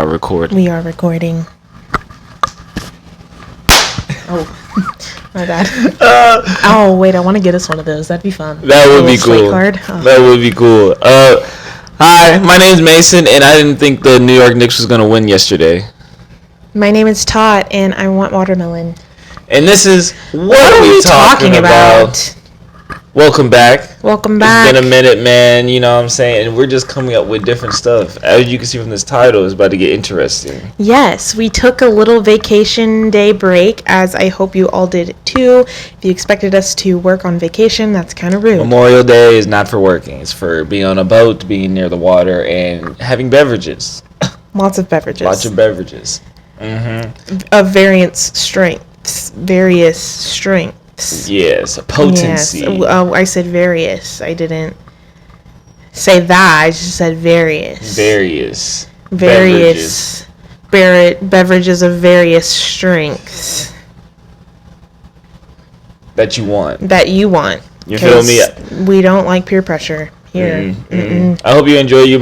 are recording. We are recording. Oh, my bad. Oh, wait, I want to get us one of those. That'd be fun. That would be cool. Oh. That would be cool. Hi, my name's Mason, and I didn't think the New York Knicks was going to win yesterday. My name is Todd, and I want watermelon. And this is What Are We Talking About? Welcome back. Welcome back. It's been a minute, man. You know what I'm saying? And we're just coming up with different stuff. As you can see from this title, it's about to get interesting. Yes, we took a little vacation day break, as I hope you all did too. If you expected us to work on vacation, that's kind of rude. Memorial Day is not for working. It's for being on a boat, being near the water, and having beverages. Lots of beverages. Lots of beverages. Mm-hmm. Of various strengths. Yes, potency. Yes. I said various. I didn't say that. I just said various. Various beverages of various strengths. That you want. You feel me? We don't like peer pressure here. I hope you enjoy your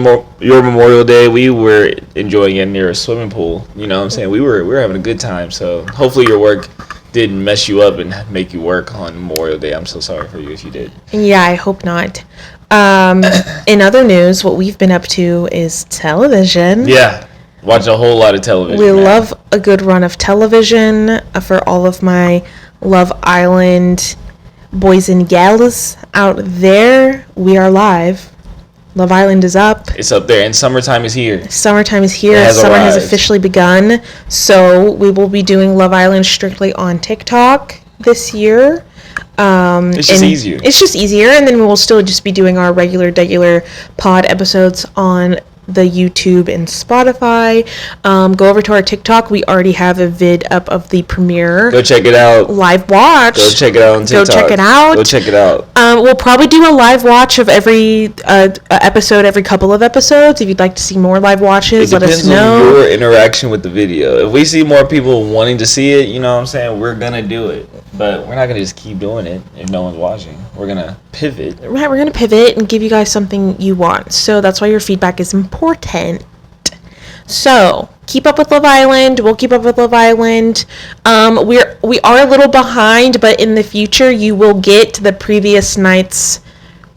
Memorial Day. We were enjoying it near a swimming pool. You know what I'm saying? We were having a good time. So hopefully your work didn't mess you up and make you work on Memorial Day. I'm so sorry for you if you did. Yeah, I hope not. In other news, what we've been up to is television. Yeah, watch a whole lot of television. We love a good run of television. For all of my Love Island boys and gals out there, we are live. Love Island is up. It's up there, and summertime is here. Summer has officially begun. So we will be doing Love Island strictly on TikTok this year. It's just easier. And then we will still just be doing our regular pod episodes on the YouTube and Spotify. Go over to our TikTok. We already have a vid up of the premiere. Go check it out. Live watch. Go check it out on TikTok. Go check it out. We'll probably do a live watch of every episode, every couple of episodes. If you'd like to see more live watches, let us know. It depends on your interaction with the video. If we see more people wanting to see it, you know what I'm saying, we're going to do it. But we're not going to just keep doing it if no one's watching. We're going to pivot. Right, we're going to pivot and give you guys something you want. So that's why your feedback is important. So keep up with Love Island. We'll keep up with Love Island. We are a little behind, but in the future you will get the previous night's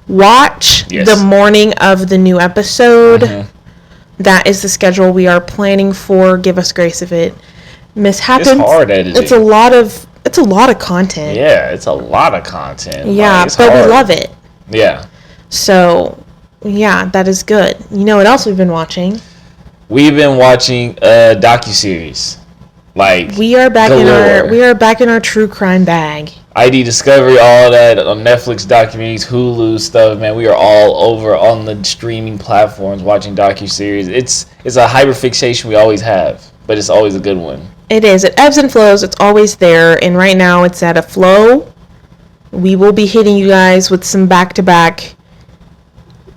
watch the morning of the new episode. Mm-hmm. That is the schedule we are planning for. Give us grace if it mishappens. It's hard editing. It's a lot of content. Yeah, it's a lot of content. Yeah, but hard. We love it. Yeah. So, yeah, that is good. You know what else we've been watching? We've been watching a docuseries. We are back in our true crime bag. ID Discovery, all that on Netflix documentaries, Hulu stuff, man. We are all over on the streaming platforms watching docuseries. It's a hyperfixation we always have, but it's always a good one. It is. It ebbs and flows. It's always there, and right now it's at a flow. We will be hitting you guys with some back-to-back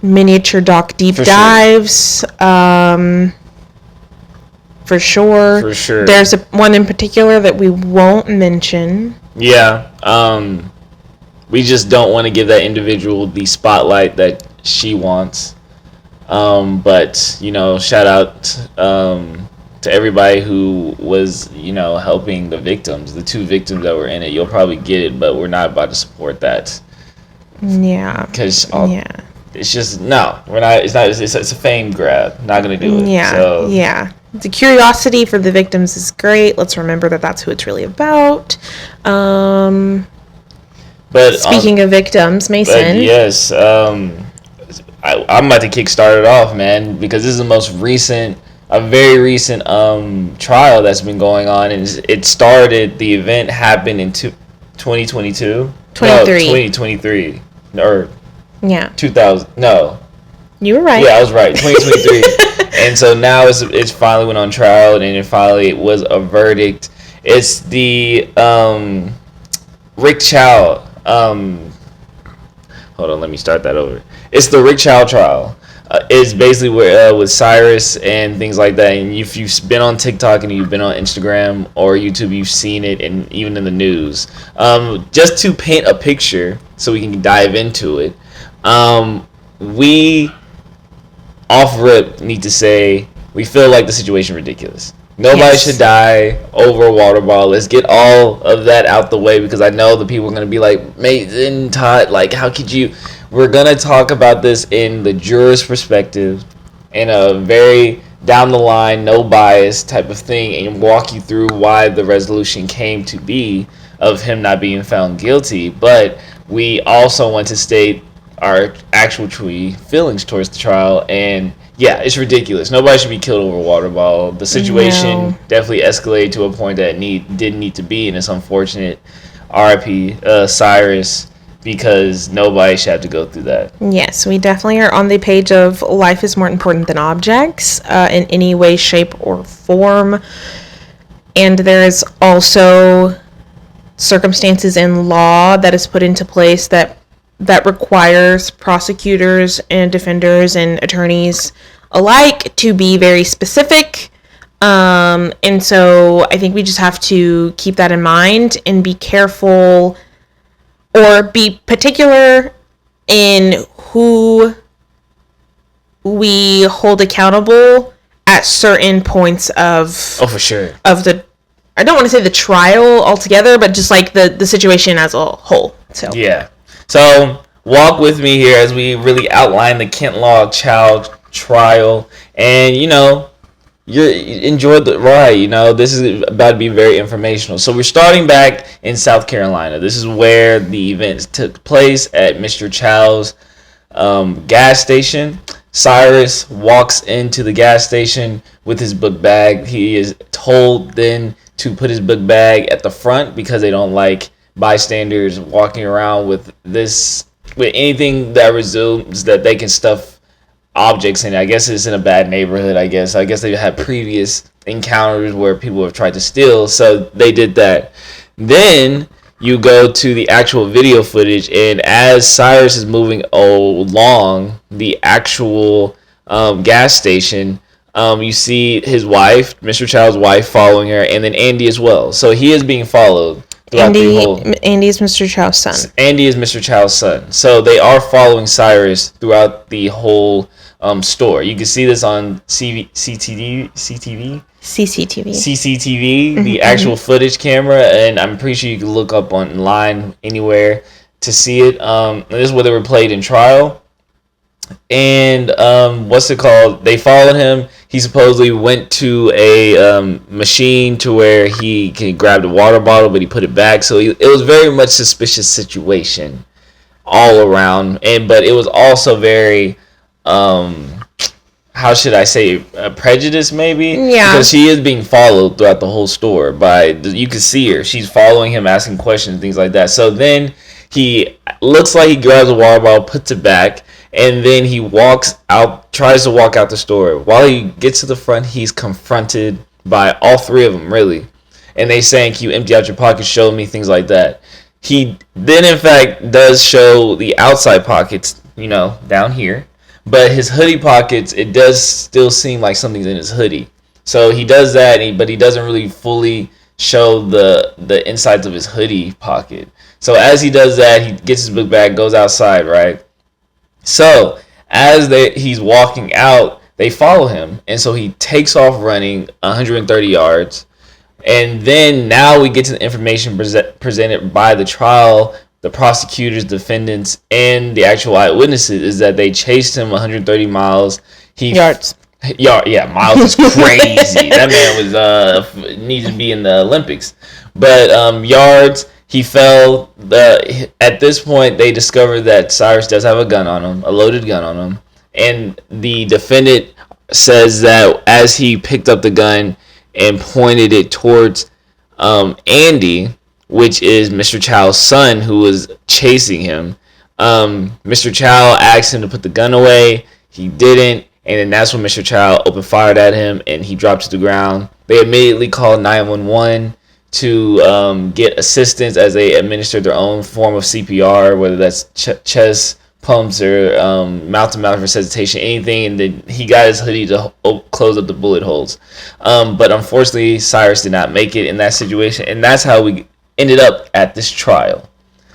miniature doc deep dives. For sure. There's one in particular that we won't mention. Yeah. We just don't want to give that individual the spotlight that she wants. But, you know, shout out to everybody who was, you know, helping the victims, the two victims that were in it. You'll probably get it, but we're not about to support that. Yeah. Because it's just, no, we're not. It's not. It's a fame grab. Not gonna do it. Yeah. So. Yeah. The curiosity for the victims is great. Let's remember that that's who it's really about. But speaking of victims, Mason. Yes. I'm about to kickstart it off, man, because this is a very recent trial that's been going on, and the event happened in 2022. 2023. Or 2000. No. You were right. Yeah, I was right. 2023. And so now it's finally went on trial, and it was a verdict. It's the Rick Chow. Hold on, let me start that over. It's the Rick Chow trial. It's basically with Cyrus and things like that. And if you've been on TikTok and you've been on Instagram or YouTube, you've seen it, and even in the news. Just to paint a picture so we can dive into it, we off rip need to say we feel like the situation ridiculous. Nobody Yes. should die over a water bottle. Let's get all of that out the way, because I know the people are going to be like, Mason, Todd, like, how could you? We're going to talk about this in the juror's perspective, in a very down the line, no bias type of thing, and walk you through why the resolution came to be of him not being found guilty. But we also want to state our actual true feelings towards the trial. And yeah, it's ridiculous. Nobody should be killed over a water bottle. The situation No. definitely escalated to a point that didn't need to be, and it's unfortunate. RIP Cyrus, because nobody should have to go through that. Yes, we definitely are on the page of life is more important than objects in any way, shape, or form. And there is also circumstances in law that is put into place that requires prosecutors and defenders and attorneys alike to be very specific. And so I think we just have to keep that in mind and be careful, or be particular in who we hold accountable at certain points of Oh, for sure. the, I don't want to say the trial altogether, but just like the situation as a whole. So Yeah. So walk with me here as we really outline the Kent Law child trial, and you enjoy the ride. This is about to be very informational. So we're starting back in South Carolina. This is where the events took place, at Mr. Chow's gas station. Cyrus walks into the gas station with his book bag. He is told then to put his book bag at the front, because they don't like bystanders walking around with anything that resumes that they can stuff objects in. I guess it's in a bad neighborhood. I guess they've had previous encounters where people have tried to steal, so they did that. Then you go to the actual video footage, and as Cyrus is moving along the actual gas station, you see his wife, Mr. Child's wife, following her, and then Andy as well. So he is being followed throughout the whole. Andy is Mr. Chow's son. Andy is Mr. Chow's son. So they are following Cyrus throughout the whole store. You can see this on CCTV, the actual footage camera, and I'm pretty sure you can look up online anywhere to see it. This is where they were played in trial. And what's it called? They followed him. He supposedly went to a machine to where he can grab the water bottle, but he put it back. So it was very much suspicious situation all around. But it was also very, how should I say, prejudice maybe? Yeah. Because she is being followed throughout the whole store you can see her. She's following him, asking questions, things like that. So then he looks like he grabs a water bottle, puts it back, and then he walks out, tries to walk out the store. While he gets to the front, he's confronted by all three of them, really. And they saying, "Can you empty out your pockets, show me," things like that. He then, in fact, does show the outside pockets, down here. But his hoodie pockets, it does still seem like something's in his hoodie. So he does that, but he doesn't really fully show the insides of his hoodie pocket. So as he does that, he gets his book bag, goes outside, right? So as he's walking out, they follow him, and so he takes off running 130 yards. And then now we get to the information presented by the trial, the prosecutors, defendants, and the actual eyewitnesses, is that they chased him 130 miles. Yards. Yeah, miles is crazy. That man was needs to be in the Olympics. But yards, he fell. At this point, they discovered that Cyrus does have a gun on him, a loaded gun on him. And the defendant says that as he picked up the gun and pointed it towards Andy, which is Mr. Chow's son, who was chasing him, Mr. Chow asked him to put the gun away. He didn't, and then that's when Mr. Chow opened fire at him, and he dropped to the ground. They immediately called 911 to get assistance as they administered their own form of CPR, whether that's chest pumps or mouth-to-mouth resuscitation, anything, and then he got his hoodie to close up the bullet holes. But unfortunately, Cyrus did not make it in that situation, and that's how we ended up at this trial.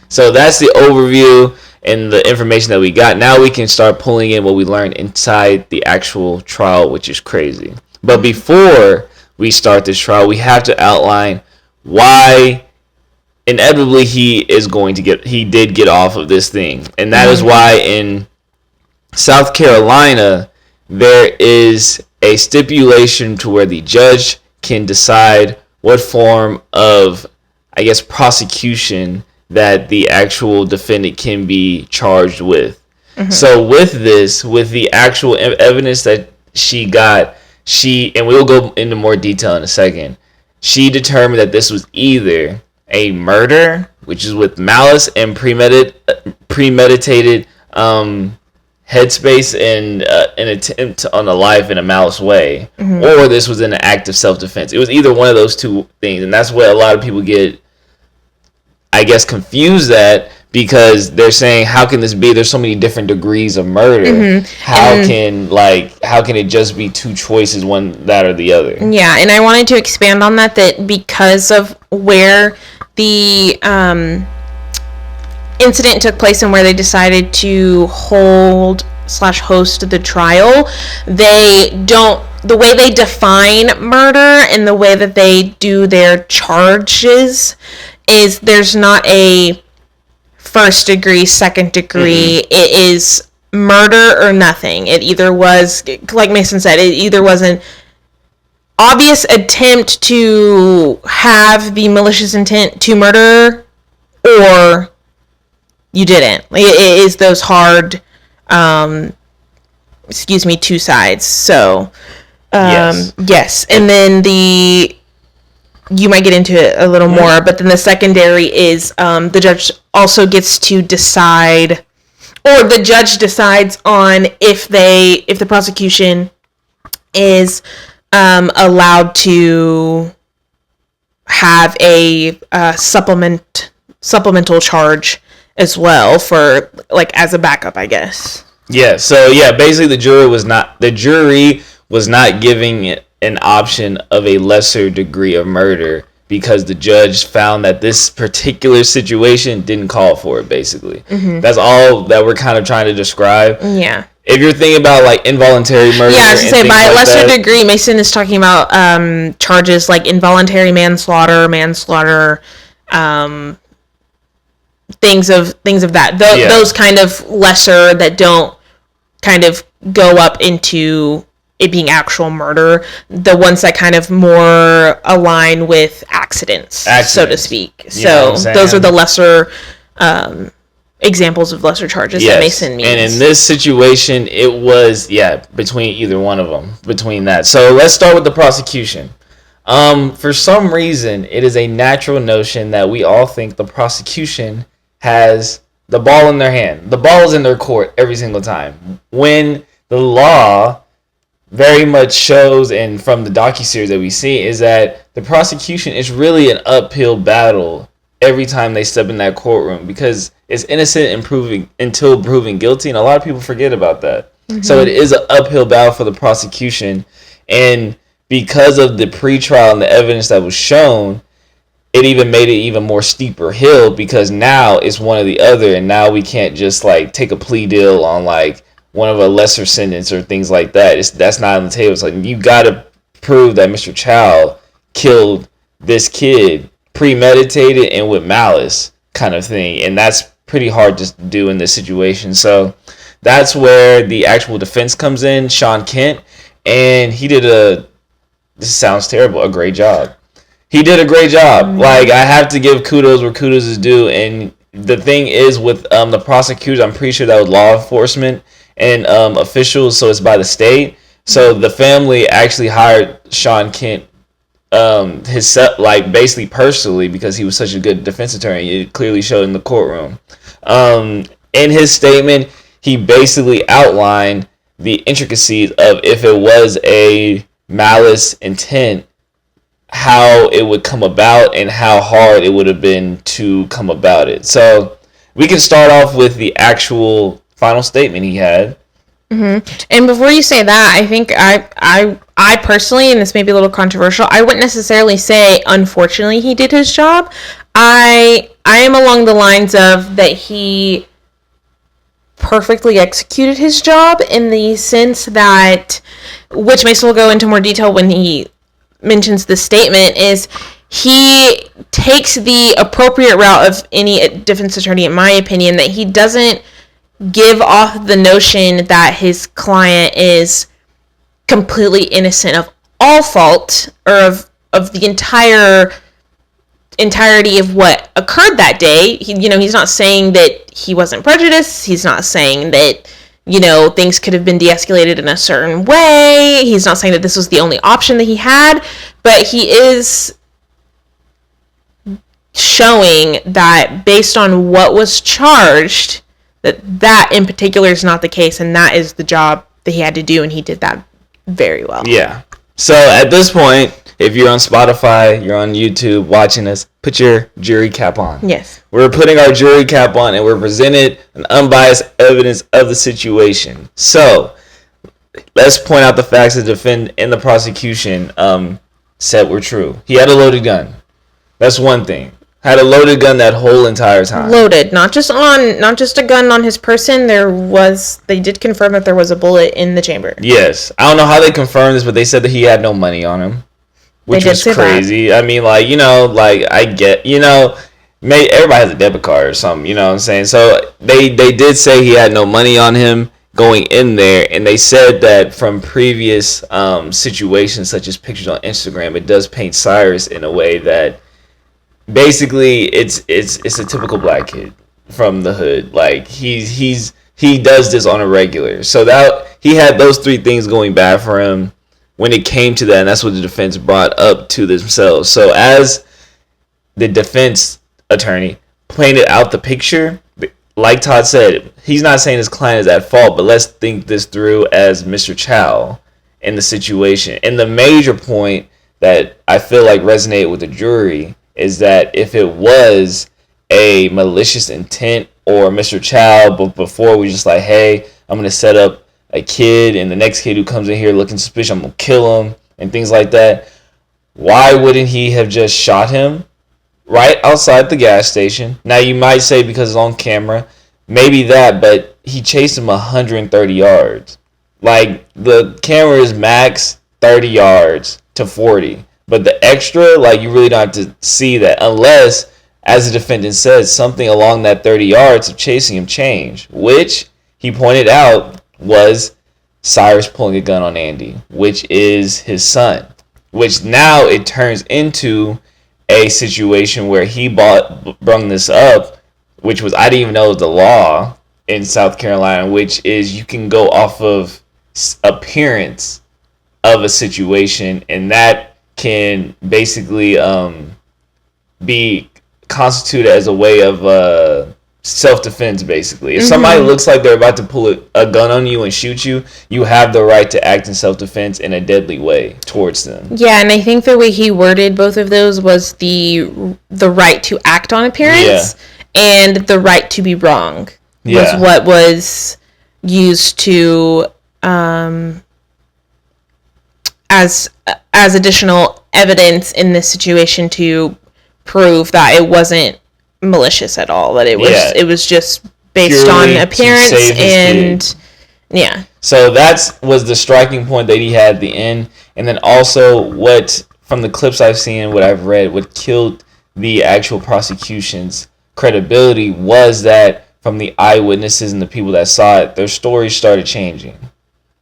So that's the overview and the information that we got. Now we can start pulling in what we learned inside the actual trial, which is crazy. But before we start this trial, we have to outline why inevitably he did get off of this thing. And that is why in South Carolina, there is a stipulation to where the judge can decide what form of, I guess, prosecution that the actual defendant can be charged with. So with the actual evidence that she got, and we'll go into more detail in a second, she determined that this was either a murder, which is with malice and premeditated headspace and an attempt on a life in a malice way, or this was an act of self-defense. It was either one of those two things, and that's what a lot of people get, I guess, confused at, because they're saying, how can this be? There's so many different degrees of murder. How can it just be two choices, one that or the other? Yeah, and I wanted to expand on that because of where the incident took place and where they decided to host the trial, the way they define murder and the way that they do their charges is there's not a first degree, second degree. It is murder or nothing. It either was, like Mason said, it either was an obvious attempt to have the malicious intent to murder, or you didn't. It is those hard, two sides. So, yes. And then you might get into it a little more, but then the secondary is the judge also gets to decide, or the judge decides on if the prosecution is allowed to have a supplemental charge as well, for like as a backup, I guess. Yeah. So yeah, basically the jury was not giving it an option of a lesser degree of murder because the judge found that this particular situation didn't call for it, basically. That's all that we're kind of trying to describe. Yeah. If you're thinking about like involuntary murder, I was to say by lesser degree, Mason is talking about charges like involuntary manslaughter, things of that. Those kind of lesser that don't kind of go up into it being actual murder, the ones that kind of more align with accidents, so to speak. So those are the lesser examples of lesser charges that Mason means. And in this situation, it was, between either one of them, between that. So let's start with the prosecution. For some reason, it is a natural notion that we all think the prosecution has the ball in their hand. The ball is in their court every single time. When the law very much shows, and from the docuseries that we see, is that the prosecution is really an uphill battle every time they step in that courtroom, because it's innocent until proven guilty, and a lot of people forget about that. So it is an uphill battle for the prosecution, and because of the pretrial and the evidence that was shown, it even made it even more steeper hill, because now it's one or the other, and now we can't just like take a plea deal on like one of a lesser sentence or things like that. That's not on the table. It's like, you got to prove that Mr. Chow killed this kid, premeditated and with malice kind of thing. And that's pretty hard to do in this situation. So that's where the actual defense comes in, Sean Kent. And he did this sounds terrible, a great job. He did a great job. Like, I have to give kudos where kudos is due. And the thing is with the prosecutors, I'm pretty sure that was law enforcement and officials, so it's by the state. So the family actually hired Sean Kent, basically personally, because he was such a good defense attorney. It clearly showed in the courtroom. In his statement, he basically outlined the intricacies of if it was a malice intent, how it would come about and how hard it would have been to come about it. So we can start off with the actual final statement he had. And before you say that, I think I personally, and this may be a little controversial, I wouldn't necessarily say unfortunately he did his job. I am along the lines of that he perfectly executed his job in the sense that, which Mason will go into more detail when he mentions the statement, is he takes the appropriate route of any defense attorney, in my opinion, that he doesn't give off the notion that his client is completely innocent of all fault, or of the entirety of what occurred that day. He's not saying that he wasn't prejudiced. He's not saying that, things could have been de-escalated in a certain way. He's not saying that this was the only option that he had, but he is showing that based on what was charged, that in particular is not the case, and that is the job that he had to do, and he did that very well. Yeah. So at this point, if you're on Spotify, you're on YouTube watching us, put your jury cap on. Yes. We're putting our jury cap on, and we're presented an unbiased evidence of the situation. So let's point out the facts the defendant and the prosecution said were true. He had a loaded gun. That's one thing. Had a loaded gun that whole entire time. Loaded, not just a gun on his person. They did confirm that there was a bullet in the chamber. Yes. I don't know how they confirmed this, but they said that he had no money on him, which was crazy. That. I mean, I get, maybe everybody has a debit card or something, you know what I'm saying? So they did say he had no money on him going in there, and they said that from previous situations, such as pictures on Instagram, it does paint Cyrus in a way that basically it's a typical black kid from the hood. Like he does this on a regular. So that he had those three things going bad for him when it came to that, and that's what the defense brought up to themselves. So as the defense attorney painted out the picture, like Todd said, he's not saying his client is at fault, but let's think this through as Mr. Chow in the situation. And the major point that I feel like resonated with the jury is that if it was a malicious intent, or Mr. Chow, but before we just like, hey, I'm going to set up a kid, and the next kid who comes in here looking suspicious, I'm going to kill him, and things like that, why wouldn't he have just shot him right outside the gas station? Now, you might say because it's on camera, maybe that, but he chased him 130 yards. Like, the camera is max 30 yards to 40. But the extra, like, you really don't have to see that unless, as the defendant says, something along that 30 yards of chasing him changed, which he pointed out was Cyrus pulling a gun on Andy, which is his son, which now it turns into a situation where he brung this up, which was, I didn't even know was the law in South Carolina, which is you can go off of appearance of a situation, and that can basically be constituted as a way of self-defense, basically. If somebody looks like they're about to pull a gun on you and shoot you, you have the right to act in self-defense in a deadly way towards them. Yeah, and I think the way he worded both of those was the right to act on appearance and the right to be wrong was what was used to as additional evidence in this situation to prove that it wasn't malicious at all, that it was just based purely on appearance and yeah. So that was the striking point that he had at the end, and then also what from the clips I've seen, what I've read, what killed the actual prosecution's credibility was that from the eyewitnesses and the people that saw it, their stories started changing.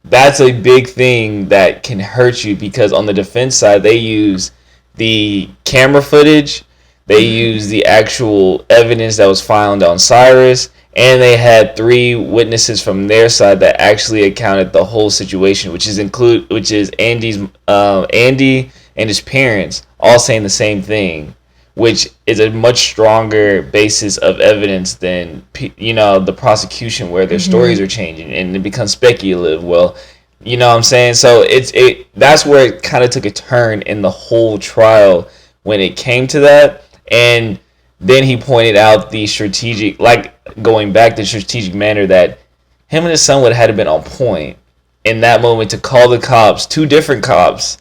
That's a big thing that can hurt you, because on the defense side, they use the camera footage, they use the actual evidence that was found on Cyrus, and they had 3 witnesses from their side that actually accounted the whole situation, which is Andy and his parents all saying the same thing, which is a much stronger basis of evidence than the prosecution, where their stories are changing and it becomes speculative. Well, you know what I'm saying? So that's where it kind of took a turn in the whole trial when it came to that. And then he pointed out the strategic manner that him and his son would have been on point in that moment to call the cops, 2 different cops.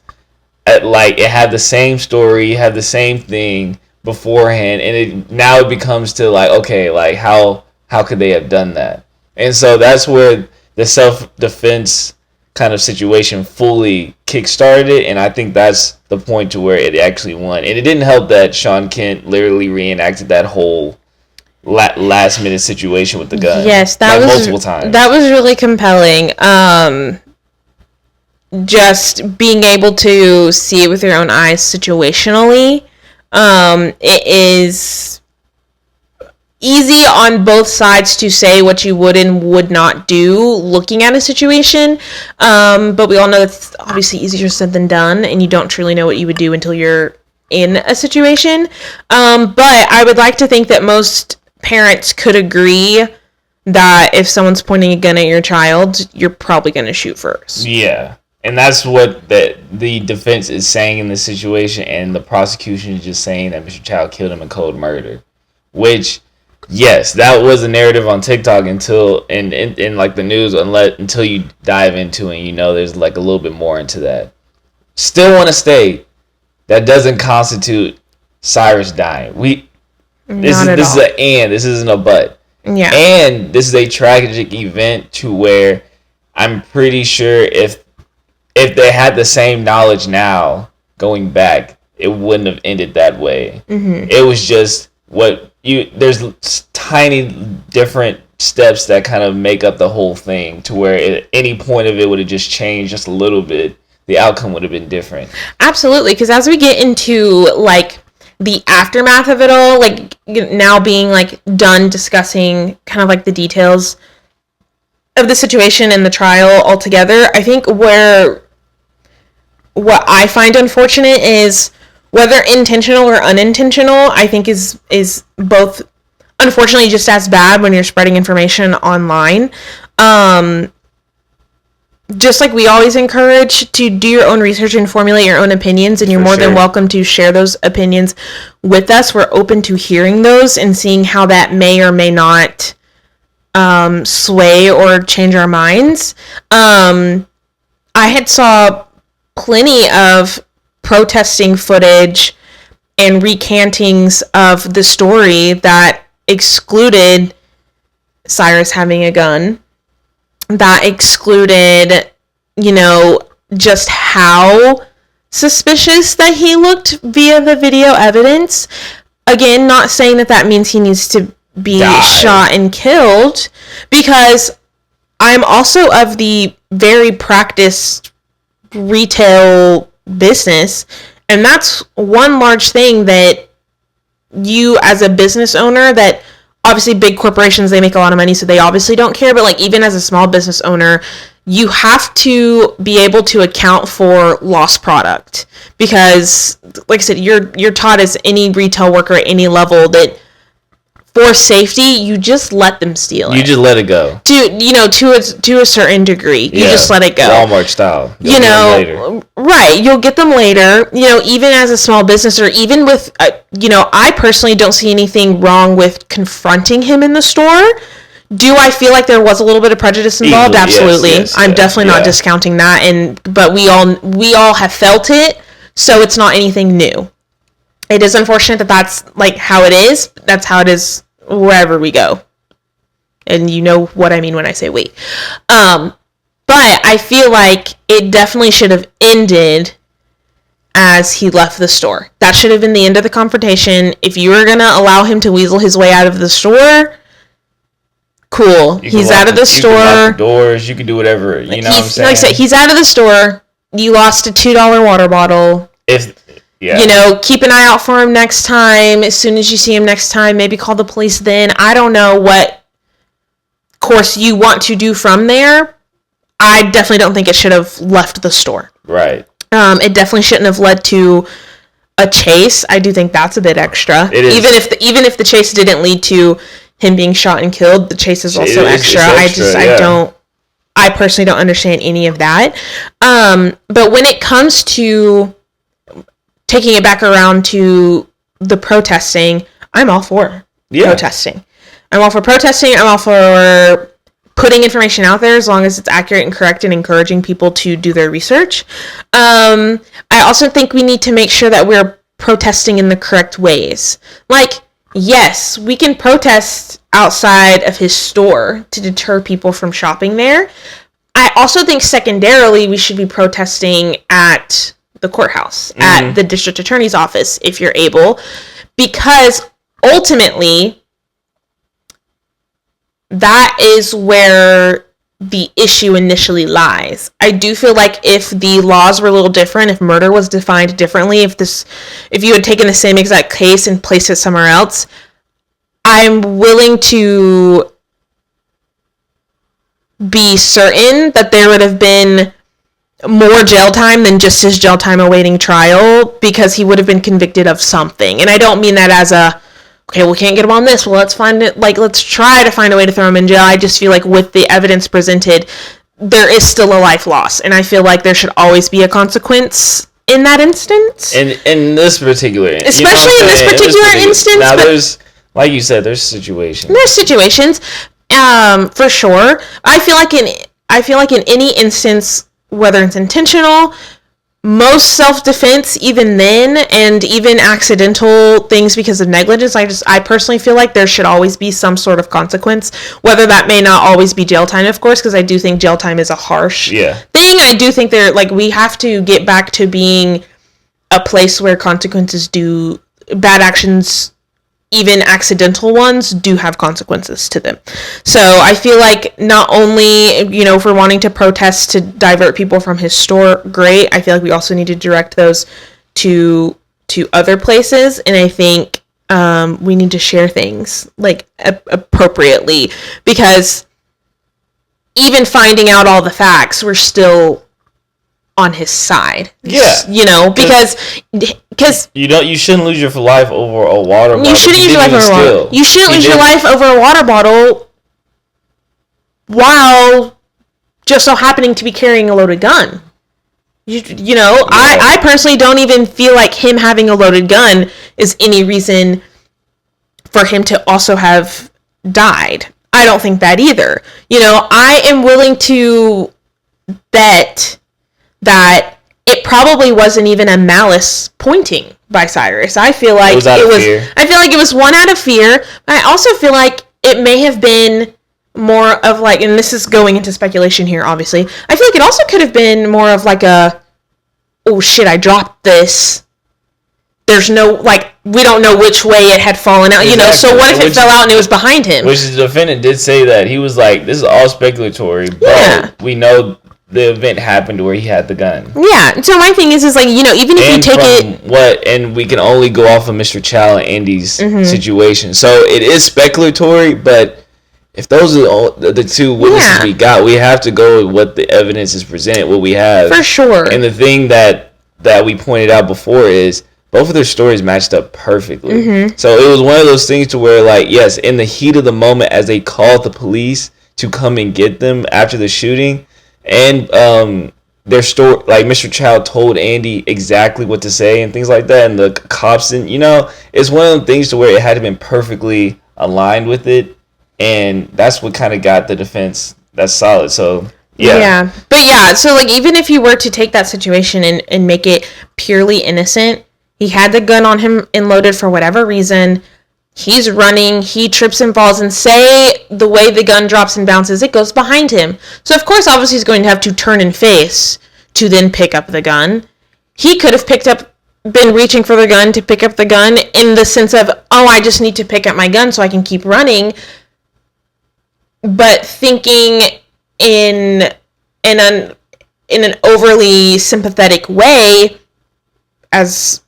It had the same story, had the same thing beforehand, and now it becomes to okay, how could they have done that? And so that's where the self-defense kind of situation fully kickstarted it, and I think that's the point to where it actually won. And it didn't help that Sean Kent literally reenacted that whole last minute situation with the gun. Yes, that was multiple times. That was really compelling. Just being able to see it with your own eyes situationally, it is easy on both sides to say what you would and would not do looking at a situation, but we all know it's obviously easier said than done, and you don't truly know what you would do until you're in a situation. But I would like to think that most parents could agree that if someone's pointing a gun at your child, you're probably going to shoot first. Yeah. And that's what the defense is saying in this situation, and the prosecution is just saying that Mr. Child killed him in cold murder, which, yes, that was a narrative on TikTok until in like the news, until you dive into it, and there's like a little bit more into that. Still want to state that doesn't constitute Cyrus dying. This is an and, this isn't a but. Yeah. And this is a tragic event to where I'm pretty sure if they had the same knowledge now going back, it wouldn't have ended that way. Mm-hmm. It was just there's tiny different steps that kind of make up the whole thing to where at any point of it would have just changed just a little bit, the outcome would have been different. Absolutely, because as we get into like the aftermath of it all, like now being like done discussing kind of like the details of the situation and the trial altogether, I think what I find unfortunate is, whether intentional or unintentional, I think is both unfortunately just as bad when you're spreading information online. Just like we always encourage to do your own research and formulate your own opinions, and you're more than welcome to share those opinions with us. We're open to hearing those and seeing how that may or may not sway or change our minds. I had saw plenty of protesting footage and recantings of the story that excluded Cyrus having a gun, that excluded, just how suspicious that he looked via the video evidence. Again, not saying that means he needs to be shot and killed, because I'm also of the very practiced retail business, and that's one large thing that you as a business owner, that obviously big corporations, they make a lot of money, so they obviously don't care, but like even as a small business owner, you have to be able to account for lost product, because like I said, you're taught as any retail worker at any level that for safety, you just let them steal it. You just let it go. To a certain degree. You just let it go. Walmart style. Right. You'll get them later. Even as a small business, or even with, I personally don't see anything wrong with confronting him in the store. Do I feel like there was a little bit of prejudice involved? Absolutely. Yes, I'm definitely not discounting that. But we all have felt it, so it's not anything new. It is unfortunate that that's like how it is. That's how it is wherever we go. And you know what I mean when I say we. But I feel like it definitely should have ended as he left the store. That should have been the end of the confrontation. If you were going to allow him to weasel his way out of the store, cool. He's out of the store. You can lock the doors. You can do whatever. You know what I'm saying? Like I said, he's out of the store. You lost a $2 water bottle. Keep an eye out for him next time. As soon as you see him next time, maybe call the police then. I don't know what course you want to do from there. I definitely don't think it should have left the store. Right. It definitely shouldn't have led to a chase. I do think that's a bit extra. It is. Even if the chase didn't lead to him being shot and killed, the chase is also extra. I personally don't understand any of that. But when it comes to taking it back around to the protesting, I'm all for protesting. I'm all for protesting. I'm all for putting information out there as long as it's accurate and correct, and encouraging people to do their research. I also think we need to make sure that we're protesting in the correct ways. Like, yes, we can protest outside of his store to deter people from shopping there. I also think secondarily we should be protesting at the courthouse, at the district attorney's office, if you're able, because ultimately that is where the issue initially lies. I do feel like if the laws were a little different, if murder was defined differently, if you had taken the same exact case and placed it somewhere else, I'm willing to be certain that there would have been more jail time than just his jail time awaiting trial, because he would have been convicted of something. And I don't mean that as a, okay, we can't get him on this, well, let's find it, like, let's try to find a way to throw him in jail. I just feel like with the evidence presented, there is still a life loss, and I feel like there should always be a consequence in that instance. In this particular, especially in this particular instance. Now, there's, like you said, there's situations. There's situations, for sure. I feel like in any instance, whether it's intentional, most self-defense, even then, and even accidental things because of negligence, I personally feel like there should always be some sort of consequence, whether that may not always be jail time, of course, because I do think jail time is a harsh thing. I do think we have to get back to being a place where consequences bad actions, even accidental ones, do have consequences to them. So I feel like not only, if we're wanting to protest to divert people from his store, great. I feel like we also need to direct those to other places. And I think we need to share things appropriately, because even finding out all the facts, we're still on his side. Yeah. Because you shouldn't lose your life over a water bottle. You shouldn't lose your life over a water bottle. You shouldn't lose your life over a water bottle while just so happening to be carrying a loaded gun. I personally don't even feel like him having a loaded gun is any reason for him to also have died. I don't think that either. I am willing to bet that it probably wasn't even a malice pointing by Cyrus. I feel like it was one out of fear. But I also feel like it may have been more of and this is going into speculation here, obviously. I feel like it also could have been more of oh shit, I dropped this. There's no, we don't know which way it had fallen out, exactly. So what if it fell out and it was behind him? Which the defendant did say that. He was like, this is all speculatory, but we know the event happened where he had the gun. Yeah. So my thing is even if you take it, and we can only go off of Mr. Chow and Andy's situation. So it is speculatory, but if those are the two witnesses we got, we have to go with what the evidence is presented, what we have. For sure. And the thing that we pointed out before is both of their stories matched up perfectly. So it was one of those things to where, yes, in the heat of the moment, as they called the police to come and get them after the shooting, and their story, Mr. Chow told Andy exactly what to say and things like that, and the cops, and it's one of the things to where it had to been perfectly aligned with it, and that's what kind of got the defense that's solid. So so even if you were to take that situation and make it purely innocent, he had the gun on him and loaded for whatever reason. He's running, he trips and falls, and say the way the gun drops and bounces, it goes behind him. So of course, obviously, he's going to have to turn and face to then pick up the gun. He could have been reaching for the gun to pick up the gun in the sense of, I just need to pick up my gun so I can keep running. But thinking in an overly sympathetic way, as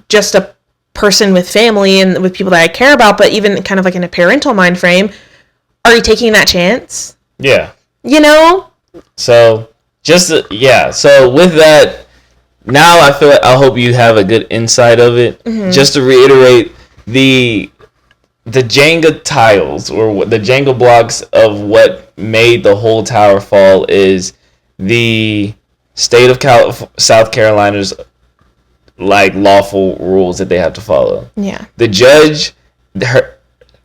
just a person with family and with people that I care about, but even kind of in a parental mind frame, are you taking that chance? Yeah. So So So with that, now I hope you have a good insight of it. Just to reiterate, the Jenga tiles or the Jenga blocks of what made the whole tower fall is the state of South Carolina's lawful rules that they have to follow. Yeah. The judge, I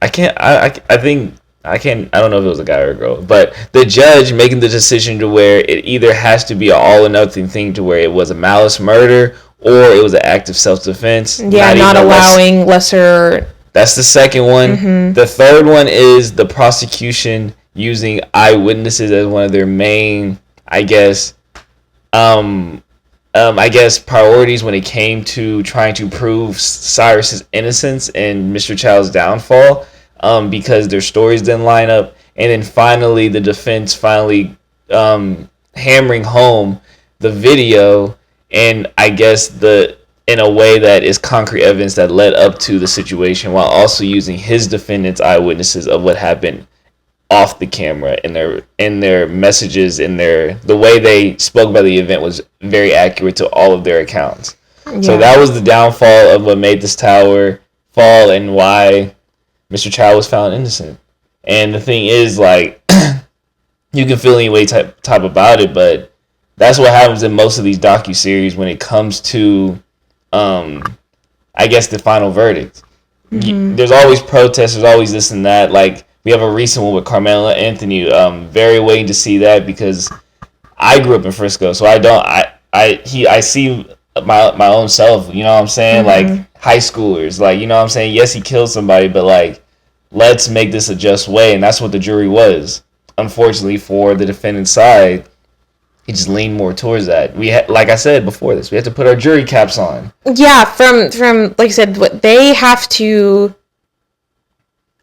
don't know if it was a guy or a girl, but the judge making the decision to where it either has to be an all or nothing thing, to where it was a malice murder or it was an act of self-defense. Yeah, not allowing lesser That's the second one. The third one is the prosecution using eyewitnesses as one of their main, I guess, priorities when it came to trying to prove Cyrus's innocence and Mr. Chow's downfall, because their stories didn't line up. And then finally, the defense hammering home the video, and I guess in a way that is concrete evidence that led up to the situation, while also using his defendant's eyewitnesses of what happened off the camera, and their messages, and the way they spoke about the event was very accurate to all of their accounts. Yeah. So that was the downfall of what made this tower fall, and why Mr. Chow was found innocent. And the thing is, like, you can feel any way type about it, but that's what happens in most of these docuseries when it comes to, I guess, the final verdict. There's always protests, there's always this and that. Like, we have a recent one with Carmela Anthony. Very waiting to see that, because I grew up in Frisco, so I see my own self. You know what I'm saying? Like, high schoolers. Like, you know what I'm saying? Yes, he killed somebody, but like, let's make this a just way, and that's what the jury was. Unfortunately, for the defendant's side, he just leaned more towards that. Like I said before this, we have to put our jury caps on. Yeah, from like I said, what they have to,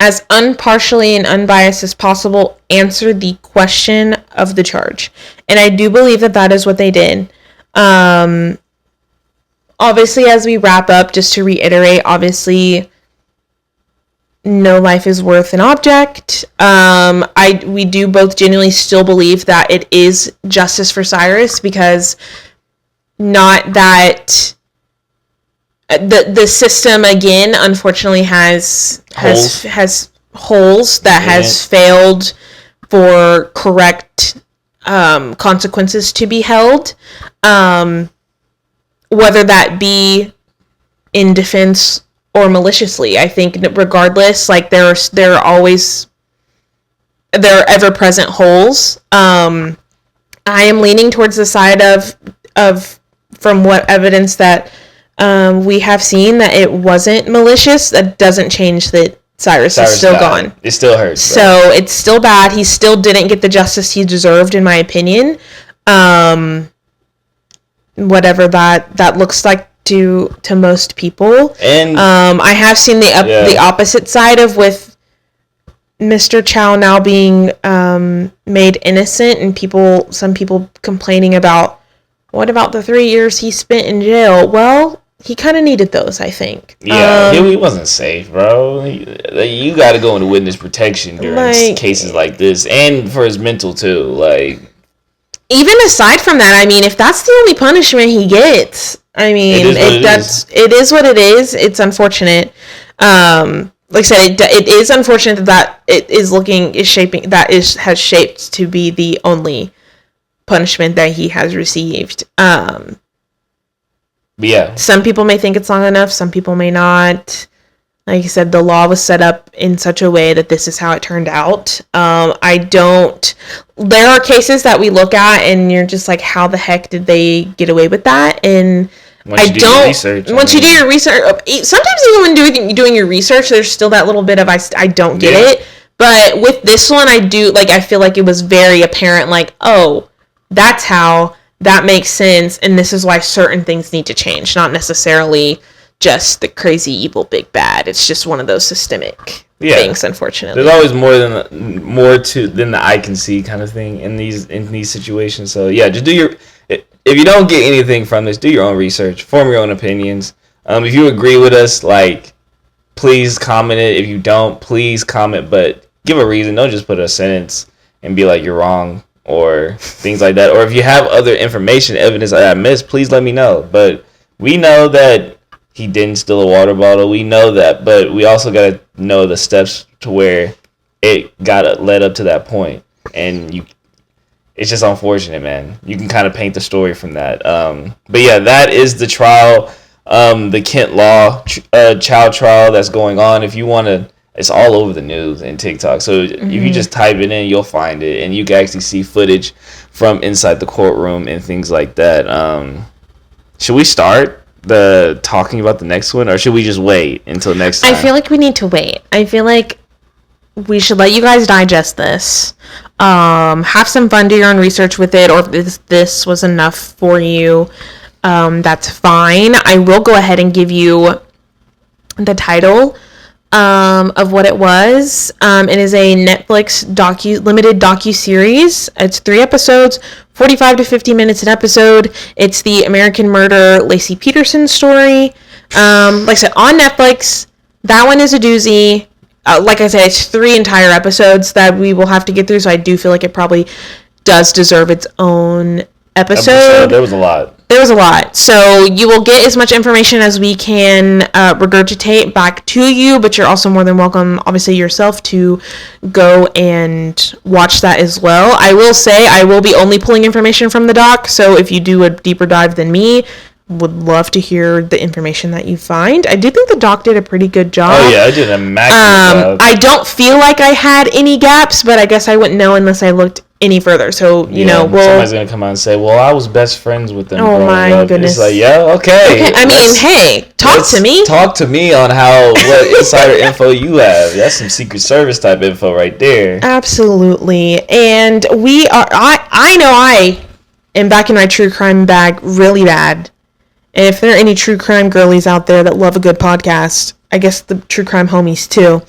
as impartially and unbiased as possible, answer the question of the charge. And I do believe that is what they did. Obviously, as we wrap up, just to reiterate, obviously, no life is worth an object. We do both genuinely still believe that it is justice for Cyrus, because not that the system, again, unfortunately has holes that has failed for correct consequences to be held, whether that be in defense or maliciously. I think that regardless, like, there are ever present holes. I am leaning towards the side of from what evidence that we have seen, that it wasn't malicious. That doesn't change that Cyrus is still gone. It still hurts. So it's still bad. He still didn't get the justice he deserved, in my opinion. Whatever that looks like to most people. And I have seen the opposite side of, with Mr. Chow now being made innocent, and some people complaining about, what about the 3 years he spent in jail? Well, he kind of needed those, I think. Yeah, he wasn't safe, bro. You got to go into witness protection during cases like this, and for his mental too. Like, even aside from that, I mean, if that's the only punishment he gets, I mean, it is what it is. It's unfortunate. Like I said, it is unfortunate that has shaped to be the only punishment that he has received. Yeah. Some people may think it's long enough. Some people may not. Like I said, the law was set up in such a way that this is how it turned out. There are cases that we look at and you're just like, how the heck did they get away with that? And once you do your research, sometimes even when doing your research, there's still that little bit of, I don't get it. But with this one, I feel like it was very apparent, like, oh, that's how, that makes sense. And this is why certain things need to change, not necessarily just the crazy evil big bad. It's just one of those systemic things, unfortunately. There's always more than the eye can see kind of thing in these situations. So yeah, just if you don't get anything from this, do your own research, form your own opinions. If you agree with us, like, please comment it. If you don't, please comment, but give a reason. Don't just put a sentence and be like, you're wrong, or things like that. Or if you have other information, evidence that I missed, please let me know. But we know that he didn't steal a water bottle. We know that, but we also got to know the steps to where it led up to that point. And it's just unfortunate, man. You can kind of paint the story from that. But yeah, that is the trial, the Kent Law child trial that's going on. If you want to, it's all over the news and TikTok. So if you just type it in, you'll find it, and you can actually see footage from inside the courtroom and things like that. Should we start? the talking about the next one, or should we just wait until next time? I feel like we need to wait. I feel like we should let you guys digest this. Have some fun, do your own research with it, or if this was enough for you, that's fine. I will go ahead and give you the title of what it was. It is a Netflix limited docu-series. It's 3 episodes, 45 to 50 minutes an episode. It's the American Murder Lacey Peterson story. Like I said, on Netflix. That one is a doozy. Like I said, it's 3 entire episodes that we will have to get through, so I do feel like it probably does deserve its own episode. There was a lot. So you will get as much information as we can regurgitate back to you, but you're also more than welcome, obviously, yourself to go and watch that as well. I will say I will be only pulling information from the doc, so if you do a deeper dive than me, would love to hear the information that you find. I do think the doc did a pretty good job. Oh yeah, I did a immaculate job. I don't feel like I had any gaps, but I guess I wouldn't know unless I looked any further. So, you know, somebody's gonna come out and say, well, I was best friends with them. Oh my goodness. It's like, yeah, okay. I mean, hey, talk to me. Talk to me on what insider info you have. That's some Secret Service type info right there. Absolutely. And I know I am back in my true crime bag really bad. And if there are any true crime girlies out there that love a good podcast, I guess the true crime homies too.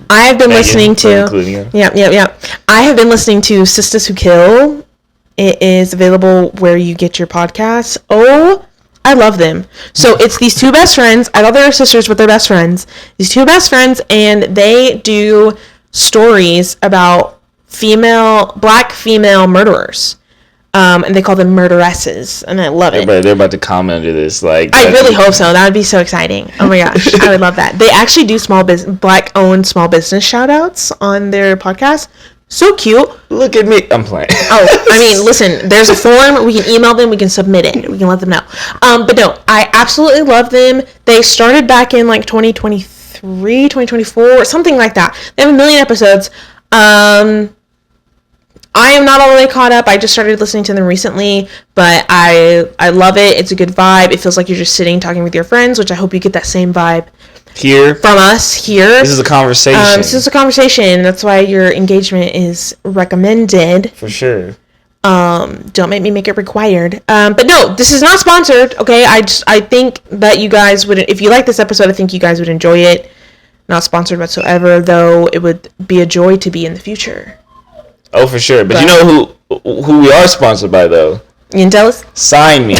I have been listening to. Yeah. I have been listening to Sisters Who Kill. It is available where you get your podcasts. Oh, I love them. So it's these 2 best friends. I thought they were sisters, but they're best friends. These 2 best friends, and they do stories about black female murderers. And they call them murderesses, and I love it. They're about to comment under this. Like, I really hope so. That would be so exciting. Oh my gosh, I would love that. They actually do black-owned small business shout-outs on their podcast. So cute. Look at me. I'm playing. Oh, I mean, listen, there's a form. We can email them. We can submit it. We can let them know. But no, I absolutely love them. They started back in like 2023, 2024, something like that. They have 1 million episodes. I am not all the way caught up. I just started listening to them recently, but I love it. It's a good vibe. It feels like you're just sitting talking with your friends, which I hope you get that same vibe here from us here. This is a conversation. That's why your engagement is recommended. For sure. Don't make me make it required. But no, this is not sponsored. Okay, I think that you guys would, if you like this episode, I think you guys would enjoy it. Not sponsored whatsoever, though it would be a joy to be in the future. Oh, for sure. But you know who we are sponsored by, though? You can tell us? Sign Me.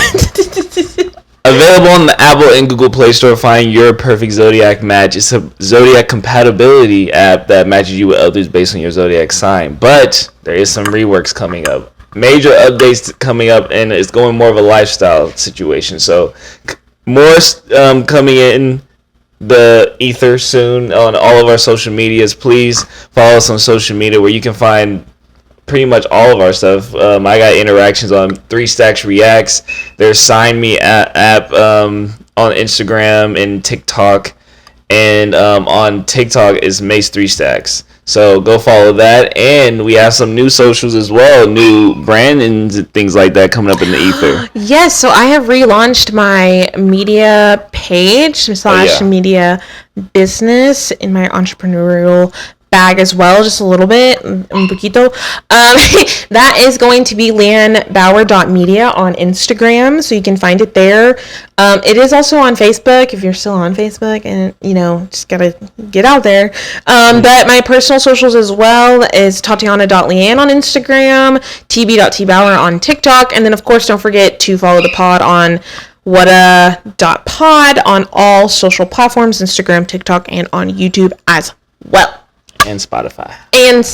Available on the Apple and Google Play Store. Find your perfect Zodiac match. It's a Zodiac compatibility app that matches you with others based on your Zodiac sign. But there is some reworks coming up. Major updates coming up, and it's going more of a lifestyle situation. So more coming in the ether soon on all of our social medias. Please follow us on social media where you can find pretty much all of our stuff. I got interactions on 3 Stacks Reacts. There's Sign Me app on Instagram and TikTok, and on TikTok is Mace 3 Stacks. So go follow that, and we have some new socials as well, new brandings and things like that coming up in the ether. Yes, so I have relaunched my media page / media business in my entrepreneurial bag as well, just a little bit, un poquito. That is going to be leannebauer.media on Instagram, so you can find it there. It is also on Facebook, if you're still on Facebook, and just gotta get out there. But my personal socials as well is Tatiana.Leanne on Instagram, tb.tbauer on TikTok, and then of course don't forget to follow the pod on whata.pod on all social platforms, Instagram, TikTok, and on YouTube as well. And Spotify. We love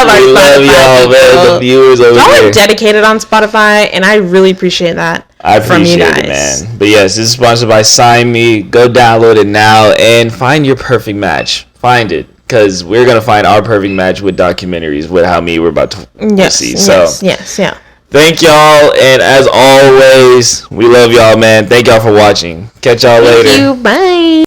our Spotify. Love y'all, man. The viewers over there. Y'all are dedicated on Spotify, and I really appreciate that. I appreciate it, man. But yes, this is sponsored by Sign Me. Go download it now and find your perfect match. Find it, because we're gonna find our perfect match with documentaries with how we're about to see. So yes. Thank y'all, and as always, we love y'all, man. Thank y'all for watching. Catch y'all later. Thank you. Bye.